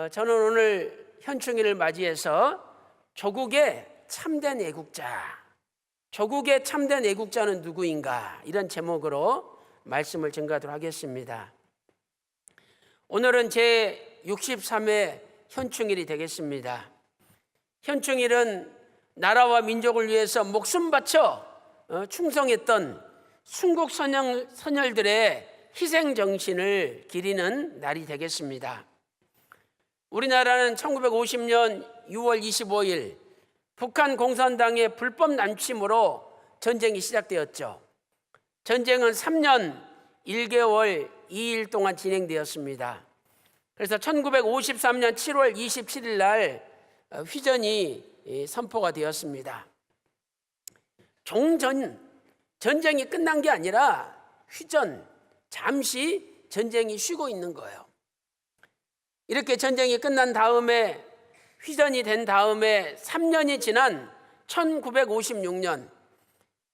저는 오늘 현충일을 맞이해서 조국의 참된 애국자는 누구인가, 이런 제목으로 말씀을 전가하도록 하겠습니다. 오늘은 제 63회 현충일이 되겠습니다. 현충일은 나라와 민족을 위해서 목숨 바쳐 충성했던 순국 선열들의 희생 정신을 기리는 날이 되겠습니다. 우리나라는 1950년 6월 25일 북한 공산당의 불법 남침으로 전쟁이 시작되었죠. 전쟁은 3년 1개월 2일 동안 진행되었습니다. 그래서 1953년 7월 27일 날 휴전이 선포가 되었습니다. 전쟁이 끝난 게 아니라 휴전, 잠시 전쟁이 쉬고 있는 거예요. 이렇게 전쟁이 끝난 다음에, 휴전이 된 다음에 3년이 지난 1956년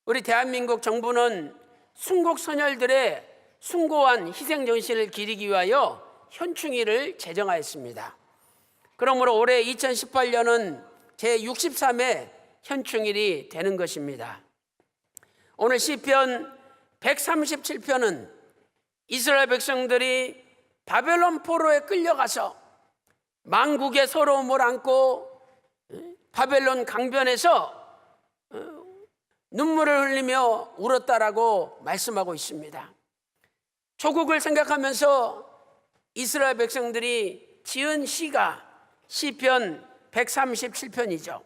우리 대한민국 정부는 순국 선열들의 숭고한 희생 정신을 기리기 위하여 현충일을 제정하였습니다. 그러므로 올해 2018년은 제63회 현충일이 되는 것입니다. 오늘 시편 137편은 이스라엘 백성들이 바벨론 포로에 끌려가서 만국의 서러움을 안고 바벨론 강변에서 눈물을 흘리며 울었다라고 말씀하고 있습니다. 조국을 생각하면서 이스라엘 백성들이 지은 시가 시편 137편이죠.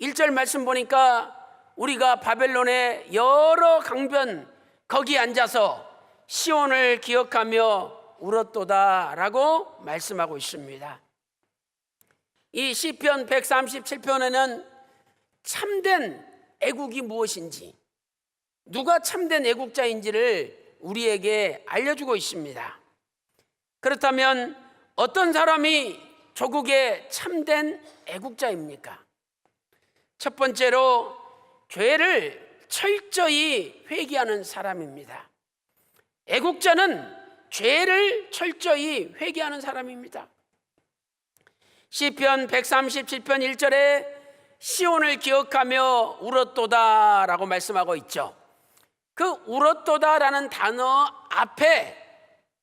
1절 말씀 보니까 우리가 바벨론의 여러 강변 거기 앉아서 시온을 기억하며 울었도다라고 말씀하고 있습니다. 이 시편 137편에는 참된 애국이 무엇인지, 누가 참된 애국자인지를 우리에게 알려주고 있습니다. 그렇다면 어떤 사람이 조국의 참된 애국자입니까? 첫 번째로 죄를 철저히 회개하는 사람입니다. 애국자는 죄를 철저히 회개하는 사람입니다. 시편 137편 1절에 시온을 기억하며 울었도다라고 말씀하고 있죠. 그 울었도다라는 단어 앞에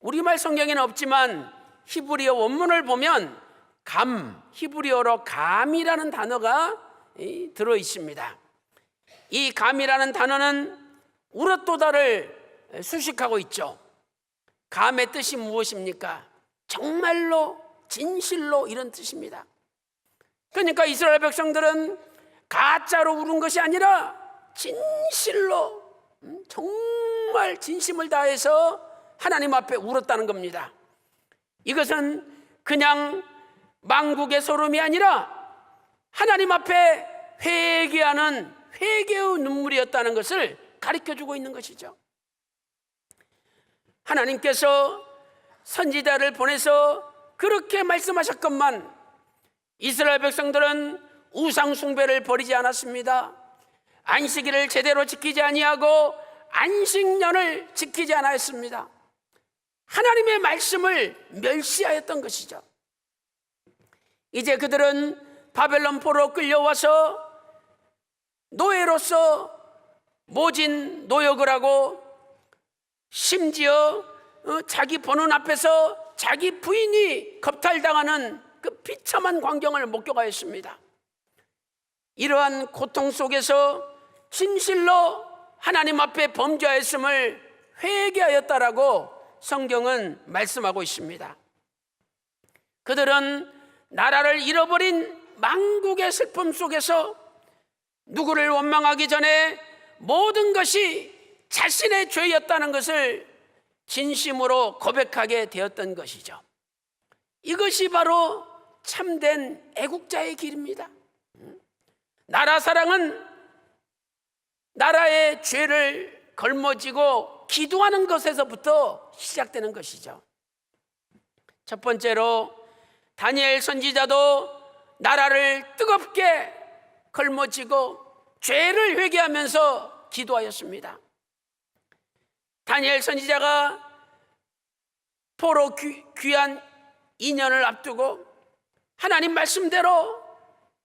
우리말 성경에는 없지만 히브리어 원문을 보면 히브리어로 감이라는 단어가 들어 있습니다. 이 감이라는 단어는 울었도다를 수식하고 있죠. 감의 뜻이 무엇입니까? 정말로, 진실로, 이런 뜻입니다. 그러니까 이스라엘 백성들은 가짜로 울은 것이 아니라 진실로, 정말 진심을 다해서 하나님 앞에 울었다는 겁니다. 이것은 그냥 만국의 서름이 아니라 하나님 앞에 회개하는 회개의 눈물이었다는 것을 가르쳐주고 있는 것이죠. 하나님께서 선지자를 보내서 그렇게 말씀하셨건만 이스라엘 백성들은 우상 숭배를 버리지 않았습니다. 안식일을 제대로 지키지 아니하고 안식년을 지키지 않았습니다. 하나님의 말씀을 멸시하였던 것이죠. 이제 그들은 바벨론 포로 끌려와서 노예로서 모진 노역을 하고, 심지어 자기 보는 앞에서 자기 부인이 겁탈당하는 그 비참한 광경을 목격하였습니다. 이러한 고통 속에서 진실로 하나님 앞에 범죄하였음을 회개하였다라고 성경은 말씀하고 있습니다. 그들은 나라를 잃어버린 만국의 슬픔 속에서 누구를 원망하기 전에 모든 것이 자신의 죄였다는 것을 진심으로 고백하게 되었던 것이죠. 이것이 바로 참된 애국자의 길입니다. 나라 사랑은 나라의 죄를 걸머쥐고 기도하는 것에서부터 시작되는 것이죠. 첫 번째로 다니엘 선지자도 나라를 뜨겁게 걸머쥐고 죄를 회개하면서 기도하였습니다. 다니엘 선지자가 포로 귀환 2년을 앞두고 하나님 말씀대로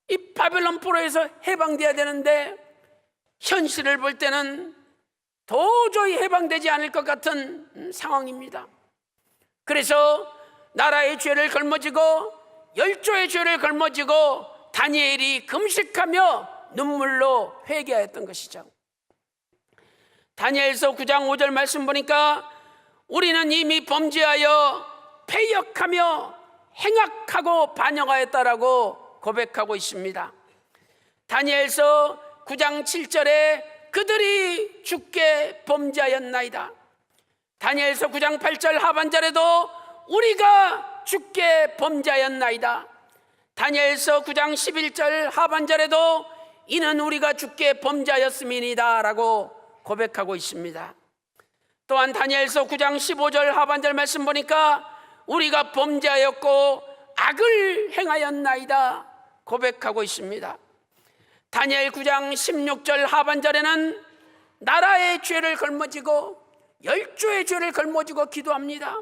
이 바벨론 포로에서 해방돼야 되는데 현실을 볼 때는 도저히 해방되지 않을 것 같은 상황입니다. 그래서 나라의 죄를 걸머지고 열조의 죄를 걸머지고 다니엘이 금식하며 눈물로 회개하였던 것이죠. 다니엘서 9장 5절 말씀 보니까 우리는 이미 범죄하여 패역하며 행악하고 반역하였다라고 고백하고 있습니다. 다니엘서 9장 7절에 그들이 주께 범죄하였나이다. 다니엘서 9장 8절 하반절에도 우리가 주께 범죄하였나이다. 다니엘서 9장 11절 하반절에도 이는 우리가 주께 범죄하였음이니이다 라고 고백하고 있습니다. 또한 다니엘서 9장 15절 하반절 말씀 보니까 우리가 범죄하였고 악을 행하였나이다 고백하고 있습니다. 다니엘 9장 16절 하반절에는 나라의 죄를 걸머지고 열조의 죄를 걸머지고 기도합니다.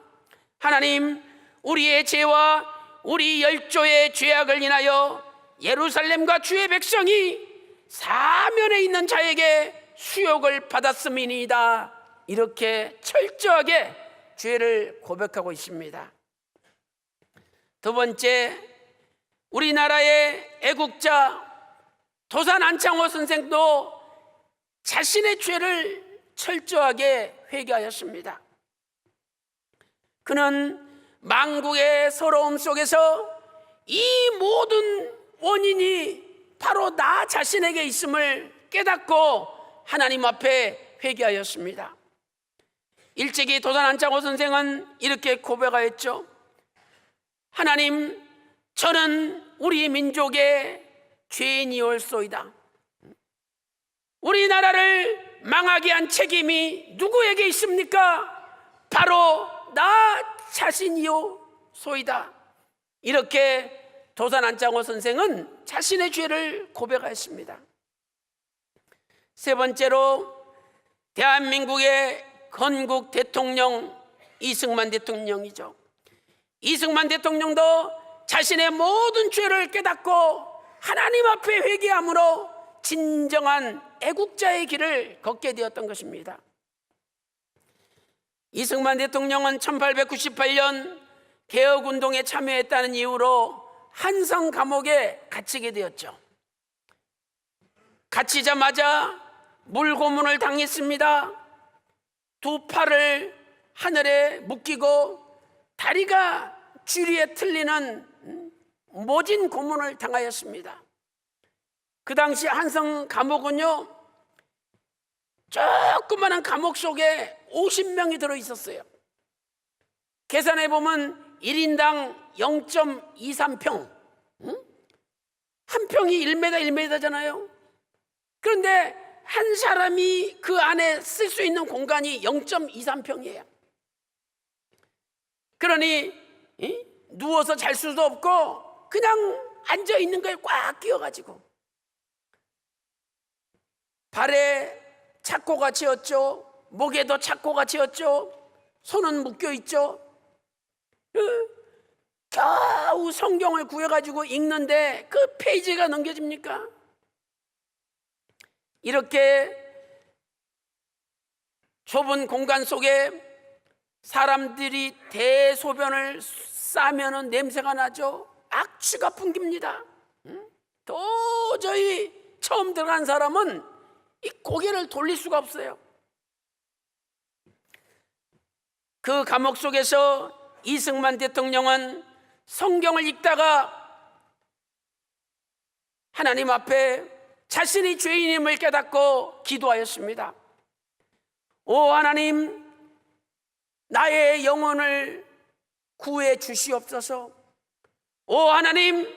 하나님, 우리의 죄와 우리 열조의 죄악을 인하여 예루살렘과 주의 백성이 사면에 있는 자에게 수욕을 받았음이니이다. 이렇게 철저하게 죄를 고백하고 있습니다. 두 번째, 우리나라의 애국자 도산 안창호 선생도 자신의 죄를 철저하게 회개하였습니다. 그는 만국의 서러움 속에서 이 모든 원인이 바로 나 자신에게 있음을 깨닫고 하나님 앞에 회개하였습니다. 일찍이 도산 안창호 선생은 이렇게 고백하였죠. 하나님, 저는 우리 민족의 죄인이올소이다. 우리나라를 망하게 한 책임이 누구에게 있습니까? 바로 나 자신이오소이다. 이렇게 도산 안창호 선생은 자신의 죄를 고백하였습니다. 세 번째로 대한민국의 건국 대통령 이승만 대통령이죠. 이승만 대통령도 자신의 모든 죄를 깨닫고 하나님 앞에 회개함으로 진정한 애국자의 길을 걷게 되었던 것입니다. 이승만 대통령은 1898년 개혁운동에 참여했다는 이유로 한성 감옥에 갇히게 되었죠. 갇히자마자 물고문을 당했습니다. 두 팔을 하늘에 묶이고 다리가 주리에 틀리는 모진 고문을 당하였습니다. 그 당시 한성 감옥은요, 조그마한 감옥 속에 50명이 들어있었어요. 계산해 보면 1인당 0.23평, 한 평이 1m 1m잖아요. 그런데 한 사람이 그 안에 쓸 수 있는 공간이 0.23평이에요. 그러니 누워서 잘 수도 없고 그냥 앉아 있는 거에 꽉 끼어가지고 발에 착고가 채었죠. 목에도 착고가 채었죠. 손은 묶여 있죠. 겨우 성경을 구해가지고 읽는데 그 페이지가 넘겨집니까? 이렇게 좁은 공간 속에 사람들이 대소변을 싸면은 냄새가 나죠. 악취가 풍깁니다. 도저히 처음 들어간 사람은 이 고개를 돌릴 수가 없어요. 그 감옥 속에서 이승만 대통령은 성경을 읽다가 하나님 앞에 자신이 죄인임을 깨닫고 기도하였습니다. 오 하나님, 나의 영혼을 구해 주시옵소서. 오 하나님,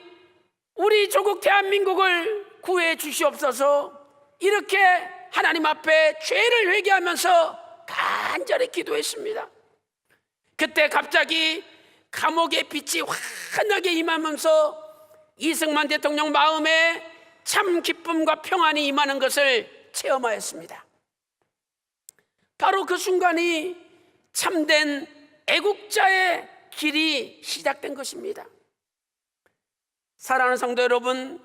우리 조국 대한민국을 구해 주시옵소서. 이렇게 하나님 앞에 죄를 회개하면서 간절히 기도했습니다. 그때 갑자기 감옥의 빛이 환하게 임하면서 이승만 대통령 마음에 참 기쁨과 평안이 임하는 것을 체험하였습니다. 바로 그 순간이 참된 애국자의 길이 시작된 것입니다. 사랑하는 성도 여러분,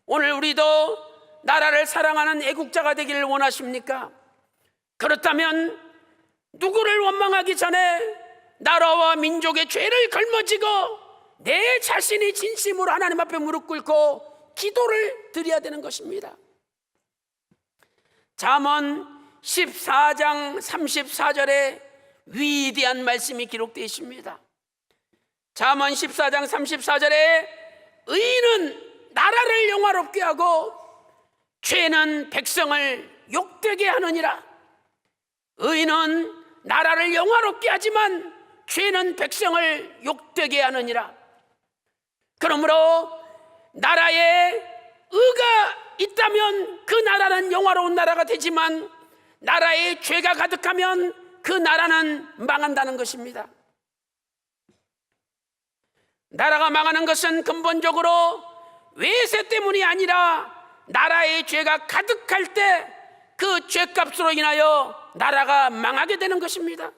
오늘 우리도 나라를 사랑하는 애국자가 되기를 원하십니까? 그렇다면 누구를 원망하기 전에 나라와 민족의 죄를 걸머지고 내 자신이 진심으로 하나님 앞에 무릎 꿇고 기도를 드려야 되는 것입니다. 잠언 14장 34절에 위대한 말씀이 기록되어 있습니다. 잠언 14장 34절에 의인은 나라를 영화롭게 하고 죄는 백성을 욕되게 하느니라. 의인은 나라를 영화롭게 하지만 죄는 백성을 욕되게 하느니라. 그러므로 나라에 의가 있다면 그 나라는 영화로운 나라가 되지만 나라에 죄가 가득하면 그 나라는 망한다는 것입니다. 나라가 망하는 것은 근본적으로 외세 때문이 아니라 나라의 죄가 가득할 때 그 죄값으로 인하여 나라가 망하게 되는 것입니다.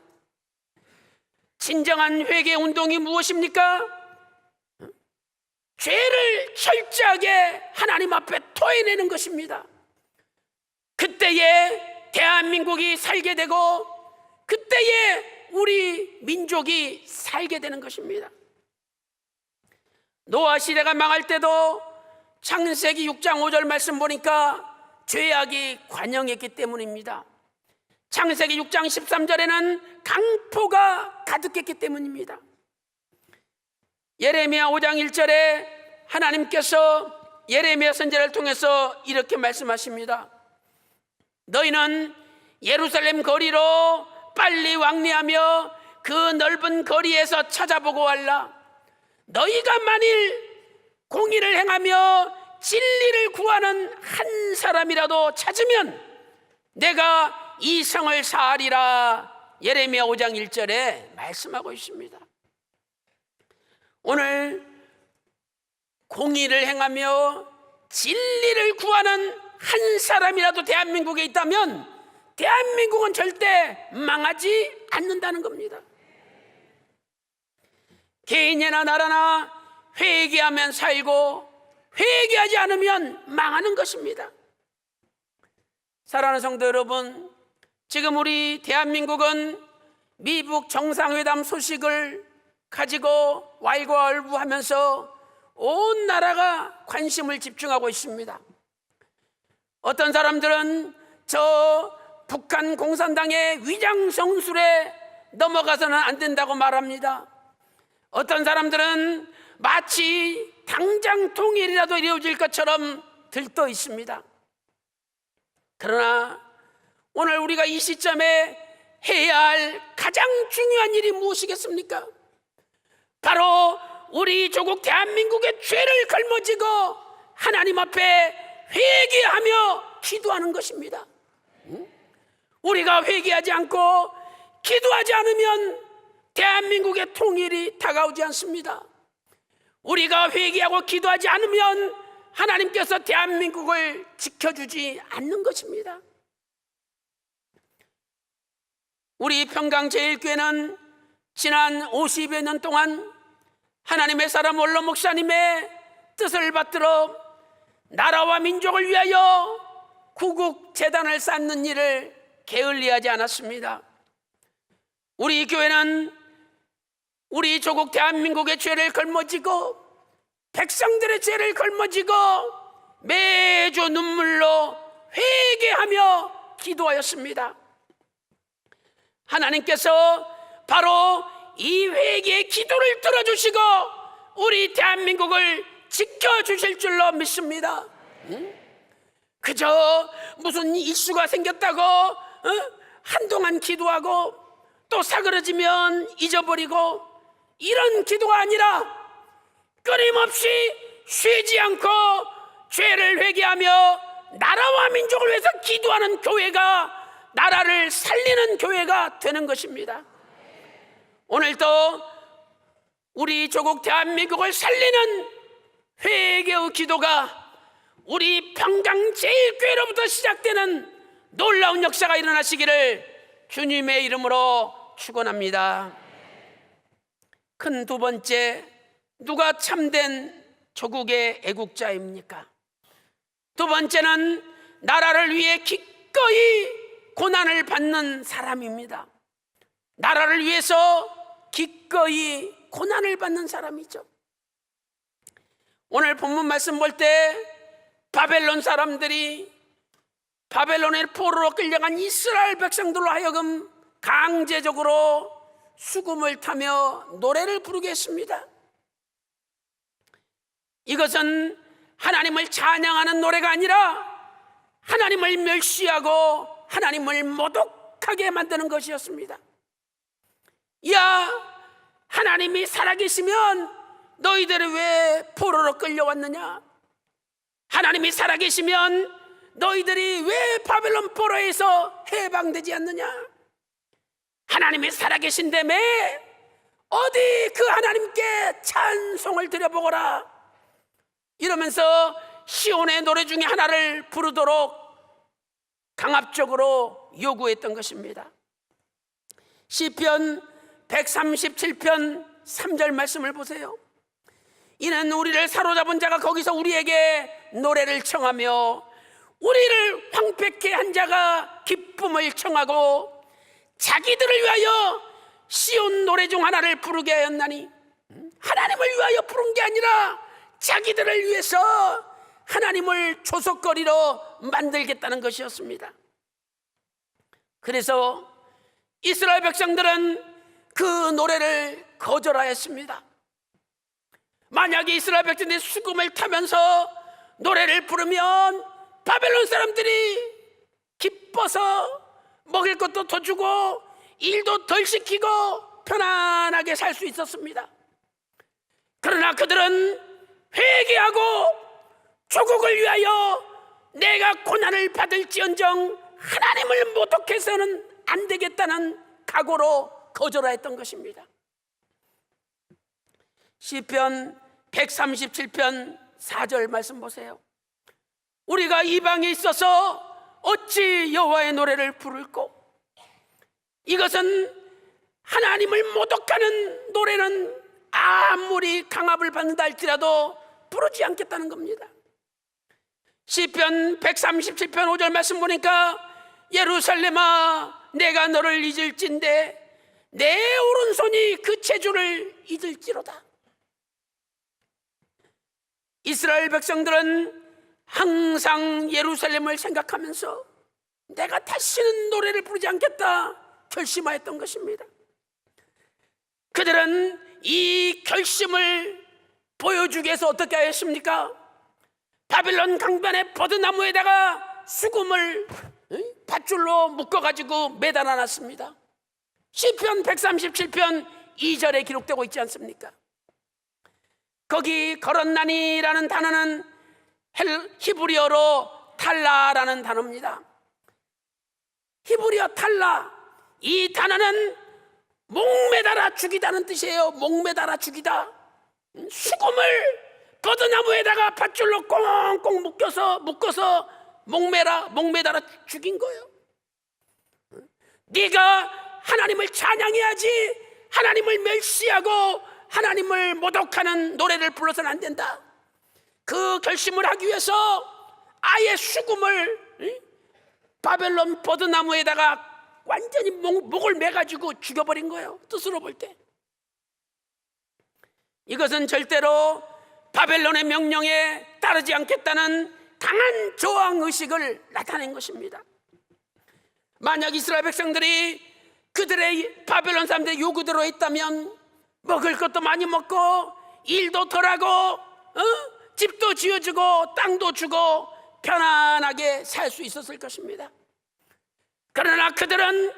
진정한 회개 운동이 무엇입니까? 죄를 철저하게 하나님 앞에 토해내는 것입니다. 그때에 대한민국이 살게 되고 그때에 우리 민족이 살게 되는 것입니다. 노아 시대가 망할 때도 창세기 6장 5절 말씀 보니까 죄악이 관영했기 때문입니다. 창세기 6장 13절에는 강포가 가득했기 때문입니다. 예레미야 5장 1절에 하나님께서 예레미야 선지자를 통해서 이렇게 말씀하십니다. 너희는 예루살렘 거리로 빨리 왕래하며 그 넓은 거리에서 찾아보고 왔라. 너희가 만일 공의를 행하며 진리를 구하는 한 사람이라도 찾으면 내가 이 성을 사하리라. 예레미야 5장 1절에 말씀하고 있습니다. 오늘 공의를 행하며 진리를 구하는 한 사람이라도 대한민국에 있다면 대한민국은 절대 망하지 않는다는 겁니다. 개인이나 나라나 회개하면 살고 회개하지 않으면 망하는 것입니다. 사랑하는 성도 여러분, 지금 우리 대한민국은 미북 정상회담 소식을 가지고 왈가왈부하면서 온 나라가 관심을 집중하고 있습니다. 어떤 사람들은 저 북한 공산당의 위장성술에 넘어가서는 안 된다고 말합니다. 어떤 사람들은 마치 당장 통일이라도 이루어질 것처럼 들떠 있습니다. 그러나 오늘 우리가 이 시점에 해야 할 가장 중요한 일이 무엇이겠습니까? 바로 우리 조국 대한민국의 죄를 걸머지고 하나님 앞에 회개하며 기도하는 것입니다. 우리가 회개하지 않고 기도하지 않으면 대한민국의 통일이 다가오지 않습니다. 우리가 회개하고 기도하지 않으면 하나님께서 대한민국을 지켜주지 않는 것입니다. 우리 평강제일교회는 지난 50여 년 동안 하나님의 사람 원로 목사님의 뜻을 받들어 나라와 민족을 위하여 구국재단을 쌓는 일을 게을리하지 않았습니다. 우리 교회는 우리 조국 대한민국의 죄를 걸머지고 백성들의 죄를 걸머지고 매주 눈물로 회개하며 기도하였습니다. 하나님께서 바로 이 회개의 기도를 들어주시고 우리 대한민국을 지켜주실 줄로 믿습니다. 그저 무슨 이슈가 생겼다고 한동안 기도하고 또 사그러지면 잊어버리고 이런 기도가 아니라 끊임없이 쉬지 않고 죄를 회개하며 나라와 민족을 위해서 기도하는 교회가 나라를 살리는 교회가 되는 것입니다. 오늘도 우리 조국 대한민국을 살리는 회개의 기도가 우리 평강제일교회로부터 시작되는 놀라운 역사가 일어나시기를 주님의 이름으로 축원합니다. 큰 두 번째, 누가 참된 조국의 애국자입니까? 두 번째는 나라를 위해 기꺼이 고난을 받는 사람입니다. 나라를 위해서 기꺼이 고난을 받는 사람이죠. 오늘 본문 말씀 볼 때 바벨론 사람들이 바벨론의 포로로 끌려간 이스라엘 백성들로 하여금 강제적으로 수금을 타며 노래를 부르게 했습니다. 이것은 하나님을 찬양하는 노래가 아니라 하나님을 멸시하고 하나님을 모독하게 만드는 것이었습니다. 야, 하나님이 살아계시면 너희들이 왜 포로로 끌려왔느냐? 하나님이 살아계시면 너희들이 왜 바벨론 포로에서 해방되지 않느냐? 하나님이 살아계신다며 어디 그 하나님께 찬송을 드려보거라, 이러면서 시온의 노래 중에 하나를 부르도록 강압적으로 요구했던 것입니다. 시편 137편 3절 말씀을 보세요. 이는 우리를 사로잡은 자가 거기서 우리에게 노래를 청하며 우리를 황폐케 한 자가 기쁨을 청하고 자기들을 위하여 시온 노래 중 하나를 부르게 하였나니, 하나님을 위하여 부른 게 아니라 자기들을 위해서 하나님을 조석거리로 만들겠다는 것이었습니다. 그래서 이스라엘 백성들은 그 노래를 거절하였습니다. 만약에 이스라엘 백성들이 수금을 타면서 노래를 부르면 바벨론 사람들이 기뻐서 먹을 것도 더 주고 일도 덜 시키고 편안하게 살 수 있었습니다. 그러나 그들은 회개하고 조국을 위하여 내가 고난을 받을지언정 하나님을 모독해서는 안 되겠다는 각오로 거절하였던 것입니다. 시편 137편 4절 말씀 보세요. 우리가 이방에 있어서 어찌 여호와의 노래를 부를꼬? 이것은 하나님을 모독하는 노래는 아무리 강압을 받는다 할지라도 부르지 않겠다는 겁니다. 시편 137편 5절 말씀 보니까 예루살렘아 내가 너를 잊을진대 내 오른손이 그 재주를 잊을지로다. 이스라엘 백성들은 항상 예루살렘을 생각하면서 내가 다시는 노래를 부르지 않겠다 결심하였던 것입니다. 그들은 이 결심을 보여주기 위해서 어떻게 하였습니까? 바벨론 강변의 버드나무에다가 수금을 밧줄로 묶어가지고 매달아 놨습니다. 시편 137편 2절에 기록되고 있지 않습니까? 거기 거론나니라는 단어는 히브리어로 탈라라는 단어입니다. 히브리어 탈라, 이 단어는 목매달아 죽이다는 뜻이에요. 목매달아 죽이다. 수금을 버드나무에다가 밧줄로 꽁꽁 묶어서 목매달아 죽인 거예요. 네가 하나님을 찬양해야지 하나님을 멸시하고 하나님을 모독하는 노래를 불러서는 안 된다. 그 결심을 하기 위해서 아예 수금을 바벨론 버드나무에다가 완전히 목을 매가지고 죽여버린 거예요. 뜻으로 볼 때. 이것은 절대로 바벨론의 명령에 따르지 않겠다는 강한 저항의식을 나타낸 것입니다. 만약 이스라엘 백성들이 그들의 바벨론 사람들의 요구대로 했다면 먹을 것도 많이 먹고 일도 덜하고 집도 지어주고 땅도 주고 편안하게 살 수 있었을 것입니다. 그러나 그들은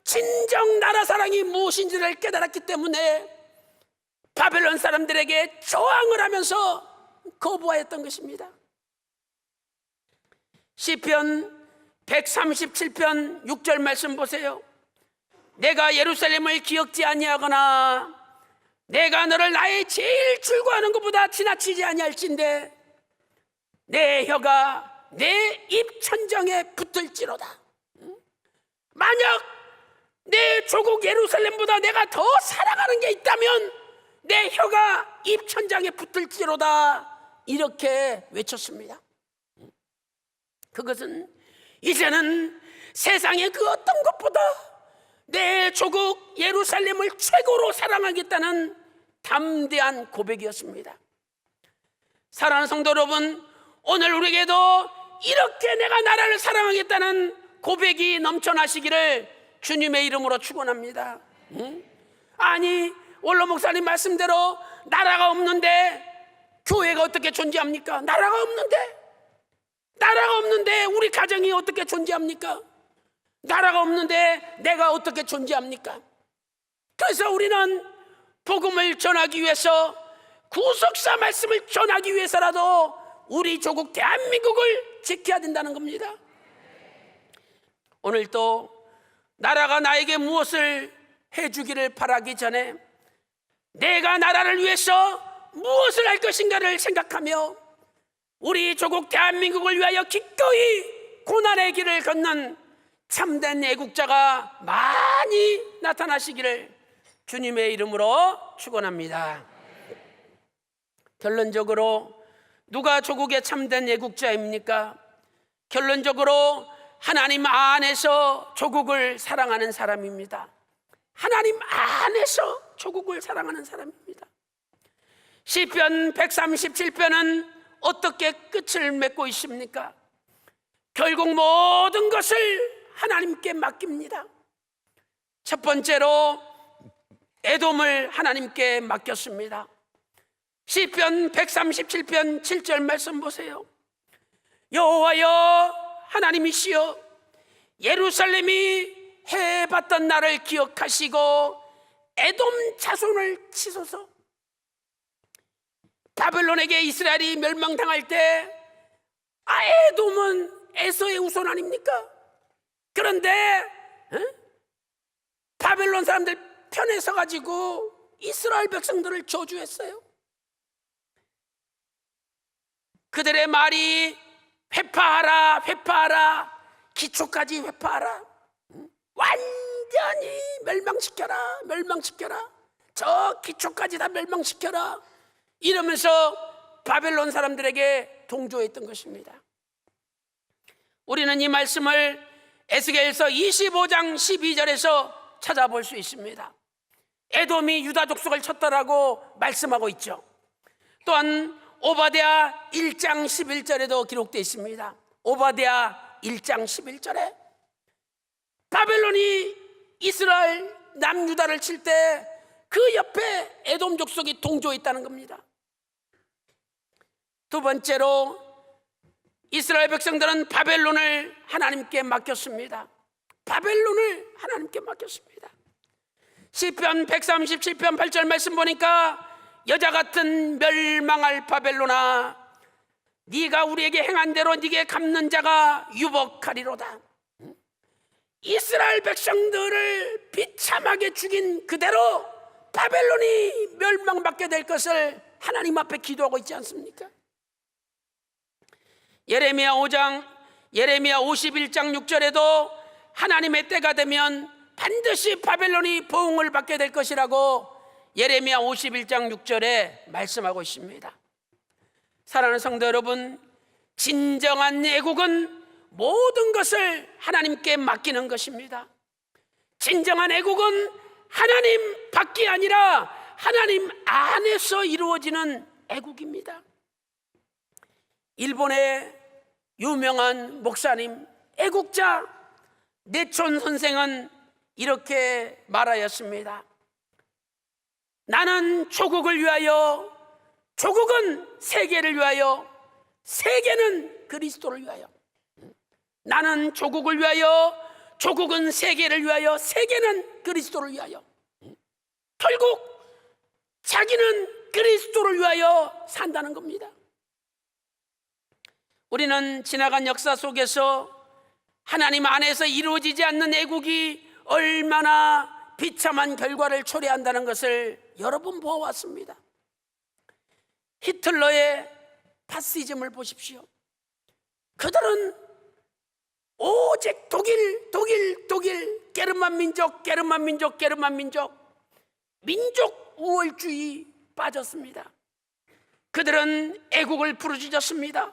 진정 나라 사랑이 무엇인지를 깨달았기 때문에 바벨론 사람들에게 저항을 하면서 거부하였던 것입니다. 시편 137편 6절 말씀 보세요. 내가 예루살렘을 기억지 아니하거나 내가 너를 나의 제일 출구하는 것보다 지나치지 아니할진대 내 혀가 내 입 천정에 붙을지로다. 만약 내 조국 예루살렘보다 내가 더 사랑하는 게 있다면 내 혀가 입천장에 붙을지로다 이렇게 외쳤습니다. 그것은 이제는 세상의 그 어떤 것보다 내 조국 예루살렘을 최고로 사랑하겠다는 담대한 고백이었습니다. 사랑하는 성도 여러분, 오늘 우리에게도 이렇게 내가 나라를 사랑하겠다는 고백이 넘쳐나시기를 주님의 이름으로 축원합니다. 아니, 원로 목사님 말씀대로 나라가 없는데 교회가 어떻게 존재합니까? 나라가 없는데 우리 가정이 어떻게 존재합니까? 나라가 없는데 내가 어떻게 존재합니까? 그래서 우리는 복음을 전하기 위해서, 구속사 말씀을 전하기 위해서라도 우리 조국 대한민국을 지켜야 된다는 겁니다. 오늘 또 나라가 나에게 무엇을 해주기를 바라기 전에 내가 나라를 위해서 무엇을 할 것인가를 생각하며 우리 조국 대한민국을 위하여 기꺼이 고난의 길을 걷는 참된 애국자가 많이 나타나시기를 주님의 이름으로 축원합니다. 결론적으로 누가 조국의 참된 애국자입니까? 결론적으로 하나님 안에서 조국을 사랑하는 사람입니다. 하나님 안에서 조국을 사랑하는 사람입니다. 시편 137편은 어떻게 끝을 맺고 있습니까? 결국 모든 것을 하나님께 맡깁니다. 첫 번째로 에돔을 하나님께 맡겼습니다. 시편 137편 7절 말씀 보세요. 여호와여 하나님이시여, 예루살렘이 해봤던 나를 기억하시고 에돔 자손을 치소서. 바벨론에게 이스라엘이 멸망당할 때 에돔은 에서의 후손 아닙니까? 그런데 바벨론 사람들 편에 서가지고 이스라엘 백성들을 저주했어요. 그들의 말이 회파하라, 회파하라, 기초까지 회파하라, 완전히 멸망시켜라, 멸망시켜라, 저 기초까지 다 멸망시켜라, 이러면서 바벨론 사람들에게 동조했던 것입니다. 우리는 이 말씀을 에스겔서 25장 12절에서 찾아볼 수 있습니다. 에돔이 유다 족속을 쳤다라고 말씀하고 있죠. 또한 오바댜 1장 11절에도 기록되어 있습니다. 오바댜 1장 11절에 바벨론이 이스라엘 남유다를 칠 때 그 옆에 에돔 족속이 동조했다는 겁니다. 두 번째로 이스라엘 백성들은 바벨론을 하나님께 맡겼습니다. 바벨론을 하나님께 맡겼습니다. 시편 137편 8절 말씀 보니까 여자 같은 멸망할 바벨론아, 네가 우리에게 행한 대로 네게 갚는 자가 유복하리로다. 이스라엘 백성들을 비참하게 죽인 그대로 바벨론이 멸망받게 될 것을 하나님 앞에 기도하고 있지 않습니까? 예레미야 51장 6절에도 하나님의 때가 되면 반드시 바벨론이 보응을 받게 될 것이라고 예레미야 51장 6절에 말씀하고 있습니다. 사랑하는 성도 여러분, 진정한 애국은 모든 것을 하나님께 맡기는 것입니다. 진정한 애국은 하나님 밖이 아니라 하나님 안에서 이루어지는 애국입니다. 일본의 유명한 목사님, 애국자 내촌 선생은 이렇게 말하였습니다. 나는 조국을 위하여, 조국은 세계를 위하여, 세계는 그리스도를 위하여. 나는 조국을 위하여, 조국은 세계를 위하여, 세계는 그리스도를 위하여. 결국 자기는 그리스도를 위하여 산다는 겁니다. 우리는 지나간 역사 속에서 하나님 안에서 이루어지지 않는 애국이 얼마나 비참한 결과를 초래한다는 것을 여러 번 보아왔습니다. 히틀러의 파시즘을 보십시오. 그들은 오직 독일, 게르만 민족, 민족 우월주의, 빠졌습니다. 그들은 애국을 부르짖었습니다.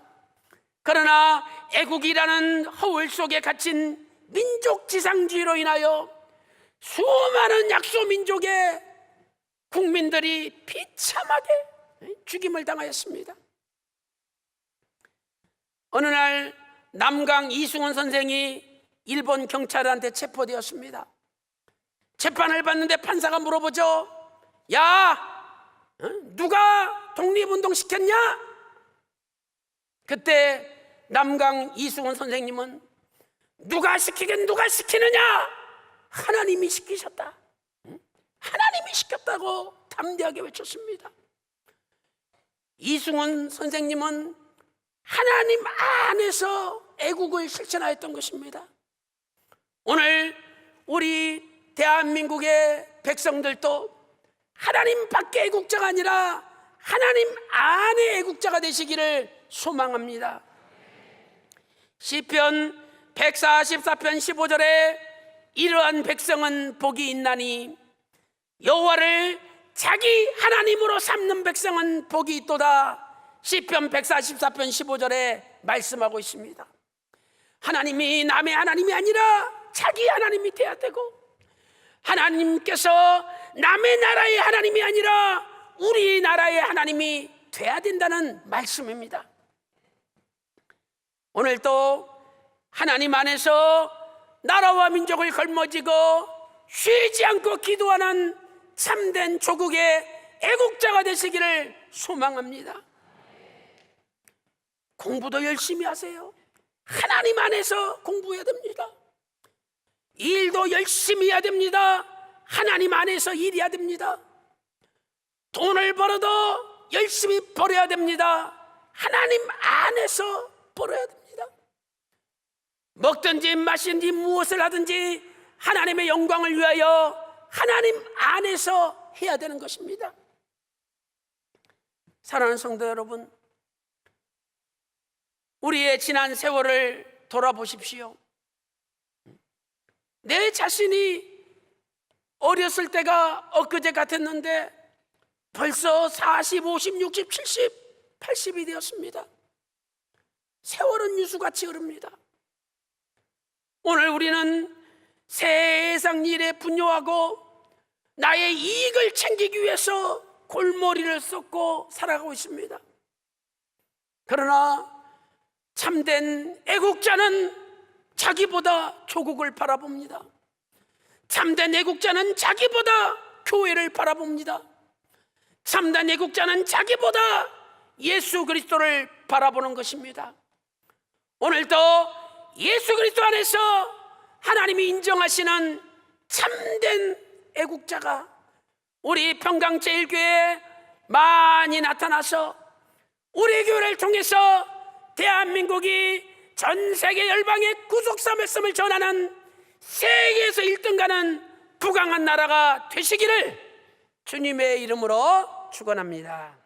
그러나 애국이라는 허울 속에 갇힌 민족 지상주의로 인하여 수많은 약소민족의 국민들이 비참하게 죽임을 당하였습니다. 어느 날 남강 이승훈 선생이 일본 경찰한테 체포되었습니다. 재판을 받는데 판사가 물어보죠. 야, 누가 독립운동 시켰냐? 그때 남강 이승훈 선생님은 누가 시키긴 누가 시키느냐? 하나님이 시키셨다. 하나님이 시켰다고 담대하게 외쳤습니다. 이승훈 선생님은 하나님 안에서 애국을 실천하였던 것입니다. 오늘 우리 대한민국의 백성들도 하나님 밖의 애국자가 아니라 하나님 안의 애국자가 되시기를 소망합니다. 시편 144편 15절에 이러한 백성은 복이 있나니 여호와를 자기 하나님으로 삼는 백성은 복이 있도다. 시편 144편 15절에 말씀하고 있습니다. 하나님이 남의 하나님이 아니라 자기 하나님이 되어야 되고, 하나님께서 남의 나라의 하나님이 아니라 우리 나라의 하나님이 돼야 된다는 말씀입니다. 오늘도 하나님 안에서 나라와 민족을 걸머쥐고 쉬지 않고 기도하는 참된 조국의 애국자가 되시기를 소망합니다. 공부도 열심히 하세요. 하나님 안에서 공부해야 됩니다. 일도 열심히 해야 됩니다. 하나님 안에서 일해야 됩니다. 돈을 벌어도 열심히 벌어야 됩니다. 하나님 안에서 벌어야 됩니다. 먹든지 마시든지 무엇을 하든지 하나님의 영광을 위하여 하나님 안에서 해야 되는 것입니다. 사랑하는 성도 여러분, 우리의 지난 세월을 돌아보십시오. 내 자신이 어렸을 때가 엊그제 같았는데 벌써 40, 50, 60, 70, 80이 되었습니다. 세월은 유수같이 흐릅니다. 오늘 우리는 세상 일에 분노하고 나의 이익을 챙기기 위해서 골머리를 쏟고 살아가고 있습니다. 그러나 참된 애국자는 자기보다 조국을 바라봅니다. 참된 애국자는 자기보다 교회를 바라봅니다. 참된 애국자는 자기보다 예수 그리스도를 바라보는 것입니다. 오늘도 예수 그리스도 안에서 하나님이 인정하시는 참된 애국자가 우리 평강제일교회에 많이 나타나서 우리 교회를 통해서 대한민국이 전 세계 열방의 구속사 말씀을 전하는 세계에서 1등 가는 부강한 나라가 되시기를 주님의 이름으로 축원합니다.